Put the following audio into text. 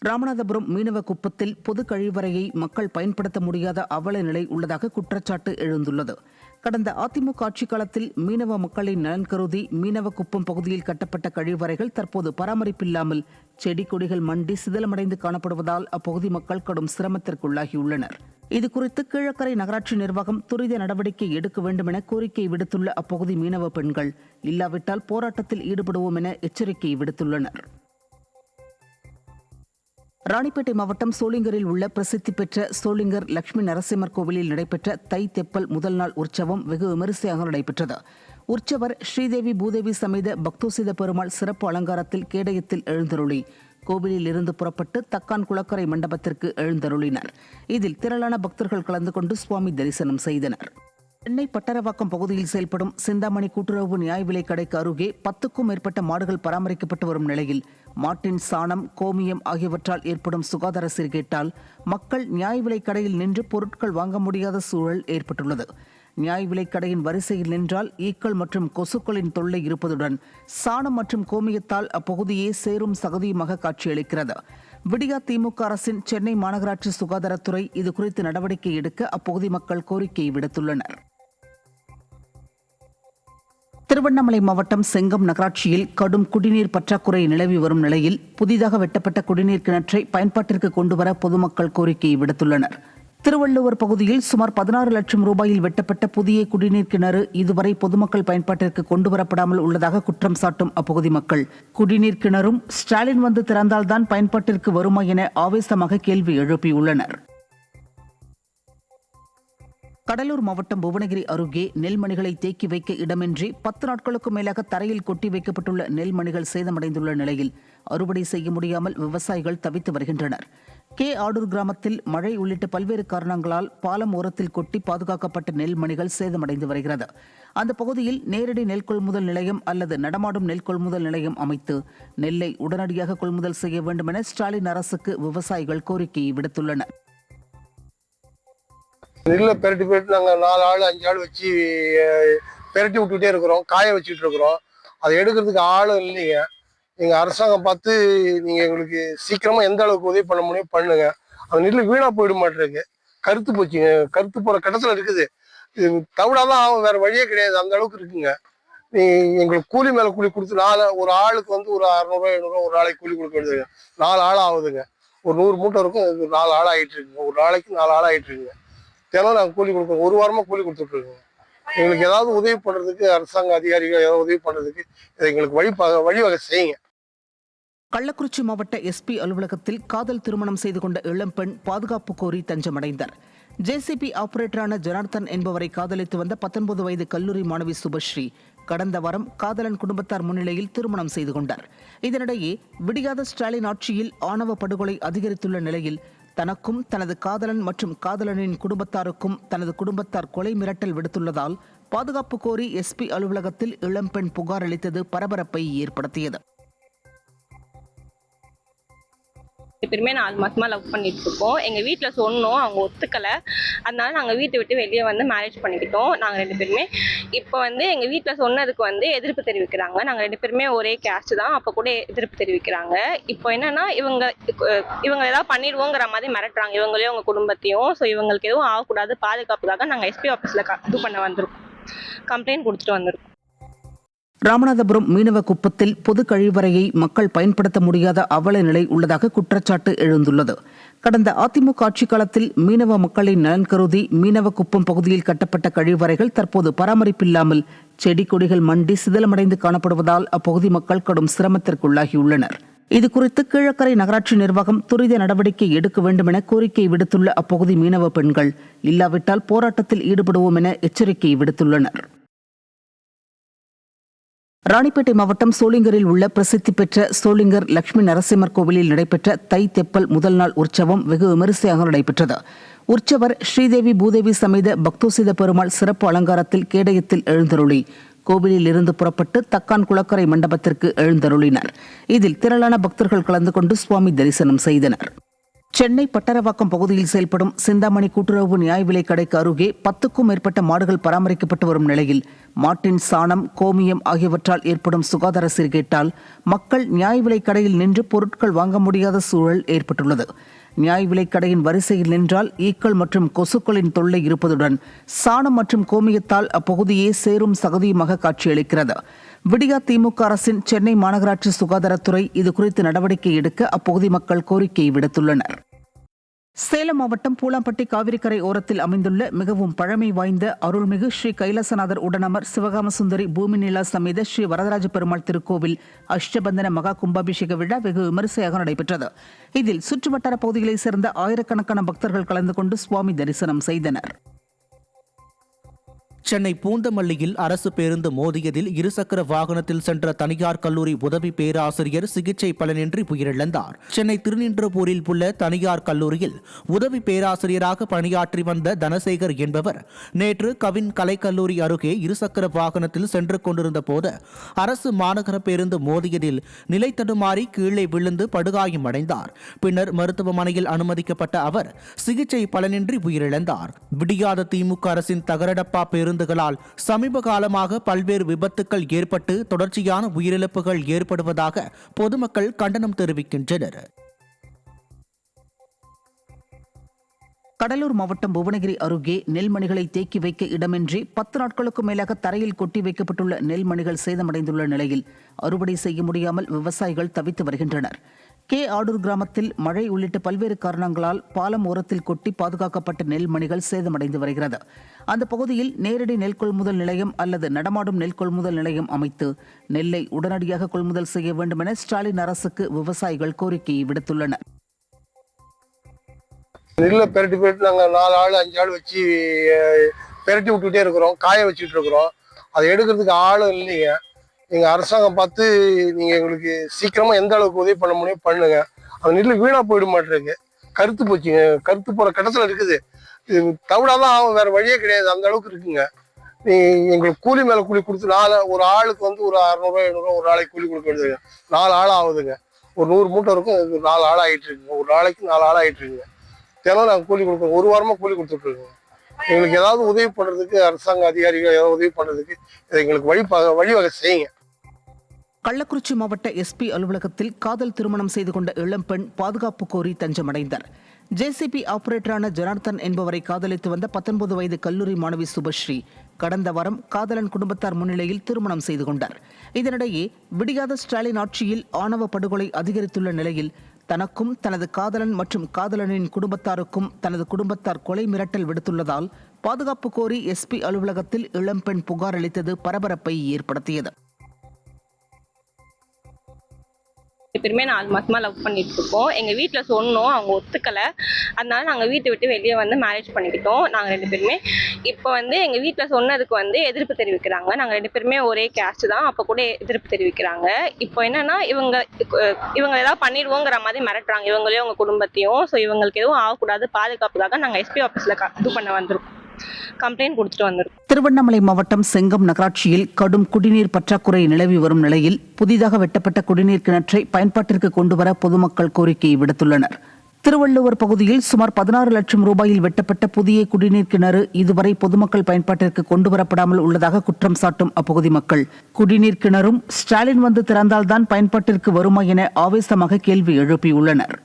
ராமநாதபுரம் மீனவ குப்பத்தில் பொது கழிவறையை மக்கள் பயன்படுத்த முடியாத அவல நிலை உள்ளதாக குற்றச்சாட்டு எழுந்துள்ளது. கடந்த அதிமுக ஆட்சிக் காலத்தில் மீனவ மக்களின் நலன் கருதி மீனவ குப்பம் பகுதியில் கட்டப்பட்ட கழிவறைகள் தற்போது பராமரிப்பில்லாமல் செடி கொடிகள் மண்டி சிதிலமடைந்து காணப்படுவதால் அப்பகுதி மக்கள் கடும் சிரமத்திற்குள்ளாகியுள்ளனர். இதுகுறித்து கீழக்கரை நகராட்சி நிர்வாகம் துரித நடவடிக்கை எடுக்க வேண்டும் என கோரிக்கை விடுத்துள்ள அப்பகுதி மீனவ பெண்கள், இல்லாவிட்டால் போராட்டத்தில் ஈடுபடுவோம் என எச்சரிக்கை விடுத்துள்ளனர். ராணிப்பேட்டை மாவட்டம் சோளிங்கரில் உள்ள பிரசித்தி பெற்ற சோளிங்கர் லட்சுமி நரசிம்மர் கோவிலில் நடைபெற்ற தை தெப்பல் முதல் நாள் உற்சவம் வெகு விமரிசையாக நடைபெற்றது. உற்சவர் ஸ்ரீதேவி பூதேவி சமேத பக்தோசித பெருமாள் சிறப்பு அலங்காரத்தில் கேடயத்தில் எழுந்தருளி கோவிலில் இருந்து புறப்பட்டு தக்கான் குளக்கரை மண்டபத்திற்கு எழுந்தருளினர். இதில் திரளான பக்தர்கள் கலந்து கொண்டு சுவாமி தரிசனம் செய்தனர். சென்னை பட்டரவாக்கம் பகுதியில் செயல்படும் சிந்தாமணி கூட்டுறவு நியாய விலைக் கடைக்கு அருகே 10க்கும் மேற்பட்ட மாடுகள் பராமரிக்கப்பட்டு வரும் நிலையில் மாட்டின் சாணம், கோமியம் ஆகியவற்றால் ஏற்படும் சுகாதார சீர்கேட்டால் மக்கள் நியாய விலைக் கடையில் நின்று பொருட்கள் வாங்க முடியாத சூழல் ஏற்பட்டுள்ளது. நியாய விலைக் கடையின் வரிசையில் நின்றால் ஈக்கள் மற்றும் கொசுக்களின் தொல்லை இருப்பதுடன் சாணம் மற்றும் கோமியத்தால் அப்பகுதியே சேரும் சகதியுமாக காட்சியளிக்கிறது. விடியா திமுக அரசின் சென்னை மாநகராட்சி சுகாதாரத்துறை இதுகுறித்து நடவடிக்கை எடுக்க அப்பகுதி மக்கள் கோரிக்கை விடுத்துள்ளனர். திருவண்ணாமலை மாவட்டம் செங்கம் நகராட்சியில் கடும் குடிநீர் பற்றாக்குறை நிலவி வரும் நிலையில் புதிதாக வெட்டப்பட்ட குடிநீர் கிணற்றை பயன்பாட்டிற்கு கொண்டுவர பொதுமக்கள் கோரிக்கை விடுத்துள்ளனர். திருவள்ளுவர் பகுதியில் சுமார் 16 லட்சம் ரூபாயில் வெட்டப்பட்ட புதிய குடிநீர் கிணறு இதுவரை பொதுமக்கள் பயன்பாட்டிற்கு கொண்டுவரப்படாமல் உள்ளதாக குற்றம் சாட்டும் அப்பகுதி மக்கள், குடிநீர் கிணறும் ஸ்டாலின் வந்து திறந்தால்தான் பயன்பாட்டிற்கு வருமா என ஆவேசமாக கேள்வி எழுப்பியுள்ளனர். கடலூர் மாவட்டம் புவனகிரி அருகே நெல்மணிகளை தேக்கி வைக்க இடமின்றி 10 நாட்களுக்கும் மேலாக தரையில் கொட்டி வைக்கப்பட்டுள்ள நெல்மணிகள் சேதமடைந்துள்ள நிலையில் அறுவடை செய்ய முடியாமல் விவசாயிகள் தவித்து வருகின்றனர். ஆடூர் கிராமத்தில் மழை உள்ளிட்ட பல்வேறு காரணங்களால் பாலம் ஓரத்தில் கொட்டி பாதுகாக்கப்பட்ட நெல்மணிகள் சேதமடைந்து வருகிறது. அந்த பகுதியில் நேரடி நெல் கொள்முதல் நிலையம் அல்லது நடமாடும் நெல் கொள்முதல் நிலையம் அமைத்து நெல்லை உடனடியாக கொள்முதல் செய்ய வேண்டும் என ஸ்டாலின் அரசுக்கு விவசாயிகள் கோரிக்கை விடுத்துள்ளனர். நெல்லை பெரட்டி நாங்கள் 4 ஆள் 5 ஆள் வச்சு பெரட்டி விட்டுக்கிட்டே இருக்கிறோம், காய வச்சுக்கிட்டு இருக்கிறோம். அதை எடுக்கிறதுக்கு ஆளும் இல்லைங்க. எங்கள் அரசாங்கம் பார்த்து நீங்கள் எங்களுக்கு சீக்கிரமாக எந்த அளவுக்கு உதவி பண்ண முடியும் பண்ணுங்க. அந்த நெல் வீணாக போயிட மாட்டேருக்கு, கருத்து போச்சுங்க, கருத்து போகிற கட்டத்தில் இருக்குது. இது தவிடாதான் ஆகும், வேறு வழியே கிடையாது, அந்த அளவுக்கு இருக்குங்க. எங்களுக்கு கூலி மேலே கூலி கொடுத்து ஒரு ஆளுக்கு வந்து ஒரு 600 700 ஒரு நாளைக்கு கூலி கொடுக்க வேண்டியதுங்க. 4 ஆள் ஆகுதுங்க. ஒரு 100 மூட்டை இருக்கும், 4 ஆள் ஆகிட்டு இருக்குங்க. ஒரு நாளைக்கு 4 ஆள் ஆகிட்டு இருக்குங்க. தினம் நாங்கள் கூலி கொடுப்போம், ஒரு வாரமாக கூலி கொடுத்துட்ருக்கோங்க. எங்களுக்கு ஏதாவது உதவி பண்ணுறதுக்கு அரசாங்க அதிகாரிகள் ஏதாவது உதவி பண்ணுறதுக்கு எங்களுக்கு வழிவகை செய்யுங்க. கள்ளக்குறிச்சி மாவட்ட எஸ்பி அலுவலகத்தில் காதல் திருமணம் செய்து கொண்ட இளம்பெண் பாதுகாப்பு கோரி தஞ்சமடைந்தார். ஜேசிபி ஆபரேட்டரான ஜனார்த்தன் என்பவரை காதலித்து வந்த 19 வயது கல்லூரி மாணவி சுபஸ்ரீ கடந்த வாரம் காதலன் குடும்பத்தார் முன்னிலையில் திருமணம் செய்து கொண்டார். இதனிடையே விடியாத ஸ்டாலின் ஆட்சியில் ஆணவ படுகொலை அதிகரித்துள்ள நிலையில் தனக்கும் தனது காதலன் மற்றும் காதலனின் குடும்பத்தாருக்கும் தனது குடும்பத்தார் கொலை மிரட்டல் விடுத்துள்ளதால் பாதுகாப்பு கோரி எஸ்பி அலுவலகத்தில் இளம்பெண் புகார் அளித்தது பரபரப்பை ஏற்படுத்தியது. பேருமே 4 மாசமா லவ் பண்ணிட்டு இருக்கோம். எங்க வீட்டுல சொன்னோம், அவங்க ஒத்துக்கல. அதனால நாங்க வீட்டை விட்டு வெளியே வந்து மேரேஜ் பண்ணிக்கிட்டோம். நாங்க 2 பேருமே இப்போ வந்து எங்க வீட்டுல சொன்னதுக்கு வந்து எதிர்ப்பு தெரிவிக்கிறாங்க. நாங்க 2 பேருமே ஒரே கேஸ்ட் தான், அப்ப கூட எதிர்ப்பு தெரிவிக்கிறாங்க. இப்போ என்னன்னா இவங்க ஏதாவது பண்ணிடுவோங்கிற மாதிரி மிரட்டுறாங்க, இவங்களையும் அவங்க குடும்பத்தையும். ஸோ இவங்களுக்கு எதுவும் ஆகக்கூடாது, பாதுகாப்புக்காக நாங்க எஸ்பி ஆஃபீஸ்ல இது பண்ண வந்திருக்கோம், கம்ப்ளைண்ட் கொடுத்துட்டு வந்திருக்கோம். ராமநாதபுரம் மீனவ குப்பத்தில் பொது கழிவறையை மக்கள் பயன்படுத்த முடியாத அவல நிலை உள்ளதாக குற்றச்சாட்டு எழுந்துள்ளது. கடந்த அதிமுக ஆட்சிக் காலத்தில் மீனவ மக்களின் நலன் கருதி மீனவ குப்பம் பகுதியில் கட்டப்பட்ட கழிவறைகள் தற்போது பராமரிப்பில்லாமல் செடி கொடிகள் மண்டி சிதிலமடைந்து காணப்படுவதால் அப்பகுதி மக்கள் கடும் சிரமத்திற்குள்ளாகியுள்ளனர். இதுகுறித்து கீழக்கரை நகராட்சி நிர்வாகம் துரித நடவடிக்கை எடுக்க வேண்டும் என கோரிக்கை விடுத்துள்ள அப்பகுதி மீனவ பெண்கள், இல்லாவிட்டால் போராட்டத்தில் ஈடுபடுவோம் என எச்சரிக்கை விடுத்துள்ளனர். ராணிப்பேட்டை மாவட்டம் சோளிங்கரில் உள்ள பிரசித்தி பெற்ற சோளிங்கர் லட்சுமி நரசிம்மர் கோவிலில் நடைபெற்ற தை தெப்பல் முதல் நாள் உற்சவம் வெகு விமரிசையாக நடைபெற்றது. உற்சவர் ஸ்ரீதேவி பூதேவி சமேத பக்தோசித பெருமாள் சிறப்பு அலங்காரத்தில் கேடயத்தில் எழுந்தருளி கோவிலில் இருந்து புறப்பட்டு தக்கான் குளக்கரை மண்டபத்திற்கு எழுந்தருளினர். இதில் திரளான பக்தர்கள் கலந்து கொண்டு சுவாமி தரிசனம் செய்தனர். சென்னை பட்டரவாக்கம் பகுதியில் செயல்படும் சிந்தாமணி கூட்டுறவு நியாய விலைக் கடைக்கு அருகே 10க்கும் மேற்பட்ட மாடுகள் பராமரிக்கப்பட்டு வரும் நிலையில் மாட்டின் சாணம், கோமியம் ஆகியவற்றால் ஏற்படும் சுகாதார சீர்கேட்டால் மக்கள் நியாய விலைக் கடையில் நின்று பொருட்கள் வாங்க முடியாத சூழல் ஏற்பட்டுள்ளது. நியாய விலைக் கடையின் வரிசையில் நின்றால் ஈக்கள் மற்றும் கொசுக்களின் தொல்லை இருப்பதுடன் சாணம் மற்றும் கோமியத்தால் அப்பகுதியே சேரும் சகதியுமாக காட்சியளிக்கிறது. விடியா திமுக அரசின் சென்னை மாநகராட்சி சுகாதாரத்துறை இதுகுறித்து நடவடிக்கை எடுக்க அப்பகுதி மக்கள் கோரிக்கை விடுத்துள்ளனர். சேலம் மாவட்டம் பூலாம்பட்டி காவிரிக்கரை ஓரத்தில் அமைந்துள்ள மிகவும் பழமை வாய்ந்த அருள்மிகு ஸ்ரீ கைலாசநாதர் உடனமர் சிவகாம சுந்தரி பூமிநிலா சமேத ஸ்ரீ வரதராஜ பெருமாள் திருக்கோவில் அஷ்டபந்தன மகா கும்பாபிஷேக விழா வெகு விமரிசையாக நடைபெற்றது. இதில் சுற்றுவட்டார பகுதிகளைச் சேர்ந்த ஆயிரக்கணக்கான பக்தர்கள் கலந்து கொண்டு சுவாமி தரிசனம் செய்தனர். சென்னை பூந்தமல்லியில் அரசு பேருந்து மோதியதில் இருசக்கர வாகனத்தில் சென்ற தனியார் கல்லூரி உதவி பேராசிரியர் சிகிச்சை பலனின்றி உயிரிழந்தார். சென்னை திருநின்றபூரில் உள்ள தனியார் கல்லூரியில் உதவி பேராசிரியராக பணியாற்றி வந்த தனசேகர் என்பவர் நேற்று கவின் கலைக்கல்லூரி அருகே இருசக்கர வாகனத்தில் சென்று கொண்டிருந்த போது அரசு மாநகர பேருந்து மோதியதில் நிலை தடுமாறி கீழே விழுந்து படுகாயமடைந்தார். பின்னர் மருத்துவமனையில் அனுமதிக்கப்பட்ட அவர் சிகிச்சை பலனின்றி உயிரிழந்தார். விடியாத திமுக அரசின் தகரடப்பா பேருந்துகளால் சமீப காலமாக பல்வேறு விபத்துக்கள் ஏற்பட்டு தொடர்ச்சியான உயிரிழப்புகள் ஏற்படுவதாக பொதுமக்கள் கண்டனம் தெரிவிக்கின்றனர். கடலூர் மாவட்டம் புவனகிரி அருகே நெல்மணிகளை தேக்கி வைக்க இடமின்றி 10 நாட்களுக்கும் மேலாக தரையில் கொட்டி வைக்கப்பட்டுள்ள நெல்மணிகள் சேதமடைந்துள்ள நிலையில் அறுவடை செய்ய முடியாமல் விவசாயிகள் தவித்து வருகின்றனர். ஆடூர் கிராமத்தில் மழை உள்ளிட்ட பல்வேறு காரணங்களால் பாலம் ஓரத்தில் கொட்டி பாதுகாக்கப்பட்ட நெல்மணிகள் சேதமடைந்து வருகிறது. அந்த பகுதியில் நேரடி நெல் கொள்முதல் நிலையம் அல்லது நடமாடும் நெல் கொள்முதல் நிலையம் அமைத்து நெல்லை உடனடியாக கொள்முதல் செய்ய வேண்டும் என ஸ்டாலின் அரசுக்கு விவசாயிகள் கோரிக்கை விடுத்துள்ளனர். நெல்லை பெரட்டி நாங்கள் 4 ஆள் 5 ஆள் வச்சு பெரட்டி விட்டுக்கிட்டே இருக்கிறோம், காய வச்சுட்டு இருக்கிறோம். அதை எடுக்கிறதுக்கு ஆளும் இல்லைங்க. நீங்கள் அரசாங்கம் பார்த்து நீங்கள் எங்களுக்கு சீக்கிரமாக எந்த அளவுக்கு உதவி பண்ண முடியும் பண்ணுங்க. அந்த நெல் வீணாக போயிட மாட்டேருக்கு, கருத்து போச்சுங்க. கருத்து போகிற கட்டத்தில் இருக்குது. இது தவிடாதான் ஆகும், வேறு வழியே கிடையாது. அந்த அளவுக்கு இருக்குங்க. எங்களுக்கு கூலி மேலே கூலி கொடுத்து ஒரு ஆளுக்கு வந்து ஒரு 600 700 ஒரு நாளைக்கு கூலி கொடுக்க வேண்டியதுங்க. 4 ஆள் ஆகுதுங்க. ஒரு 100 மூட்டை இருக்கும், 4 ஆள் ஆகிட்டு இருக்குங்க. ஒரு நாளைக்கு 4 ஆள் ஆகிட்டு இருக்குங்க. தினம் நாங்கள் கூலி கொடுக்குறோம். ஒரு வாரமாக கூலி கொடுத்துட்ருக்கோங்க. எங்களுக்கு ஏதாவது உதவி பண்ணுறதுக்கு அரசாங்க அதிகாரிகள் ஏதாவது உதவி பண்ணுறதுக்கு எங்களுக்கு வழிவகை செய்யுங்க. கள்ளக்குறிச்சி மாவட்ட எஸ்பி அலுவலகத்தில் காதல் திருமணம் செய்து கொண்ட இளம்பெண் பாதுகாப்பு கோரி தஞ்சமடைந்தார். ஜேசிபி ஆபரேட்டரான ஜனார்த்தன் என்பவரை காதலித்து வந்த 19 வயது கல்லூரி மாணவி சுபஸ்ரீ கடந்த வாரம் காதலன் குடும்பத்தார் முன்னிலையில் திருமணம் செய்து கொண்டார். இதனிடையே விடியாத ஸ்டாலின் ஆட்சியில் ஆணவ படுகொலை அதிகரித்துள்ள நிலையில் தனக்கும் தனது காதலன் மற்றும் காதலனின் குடும்பத்தாருக்கும் தனது குடும்பத்தார் கொலை மிரட்டல் விடுத்துள்ளதால் பாதுகாப்பு கோரி எஸ்பி அலுவலகத்தில் இளம்பெண் புகார் அளித்தது பரபரப்பை ஏற்படுத்தியது. பேருமே 4 மாசமா லவ் பண்ணிட்டு இருக்கோம். எங்க வீட்டில் சொன்னோம், அவங்க ஒத்துக்கலை. அதனால நாங்கள் வீட்டை விட்டு வெளியே வந்து மேரேஜ் பண்ணிக்கிட்டோம். நாங்கள் 2 பேருமே இப்போ வந்து எங்கள் வீட்டில் சொன்னதுக்கு வந்து எதிர்ப்பு தெரிவிக்கிறாங்க. நாங்கள் 2 பேருமே ஒரே கேஸ்ட் தான், அப்போ கூட எதிர்ப்பு தெரிவிக்கிறாங்க. இப்போ என்னன்னா இவங்க ஏதாவது பண்ணிடுவோங்கிற மாதிரி மிரட்டுறாங்க, இவங்களையும் அவங்க குடும்பத்தையும். ஸோ இவங்களுக்கு எதுவும் ஆகக்கூடாது, பாதுகாப்புக்காக நாங்கள் எஸ்பி ஆஃபீஸில் இது பண்ண வந்திருக்கோம், கம்ப்ளைண்ட் கொடுத்துட்டு வந்திருக்கோம். திருவண்ணாமலை மாவட்டம் செங்கம் நகராட்சியில் கடும் குடிநீர் பற்றாக்குறை நிலவி வரும் நிலையில் புதிதாக வெட்டப்பட்ட குடிநீர் கிணற்றை பயன்பாட்டிற்கு கொண்டுவர பொதுமக்கள் கோரிக்கை விடுத்துள்ளனர். திருவள்ளுவர் பகுதியில் சுமார் 16 லட்சம் ரூபாயில் வெட்டப்பட்ட புதிய குடிநீர் கிணறு இதுவரை பொதுமக்கள் பயன்பாட்டிற்கு கொண்டுவரப்படாமல் உள்ளதாக குற்றம் சாட்டும் அப்பகுதி மக்கள் குடிநீர் கிணறும் ஸ்டாலின் வந்து திறந்தால்தான் பயன்பாட்டிற்கு வருமா என ஆவேசமாக கேள்வி எழுப்பியுள்ளனர்.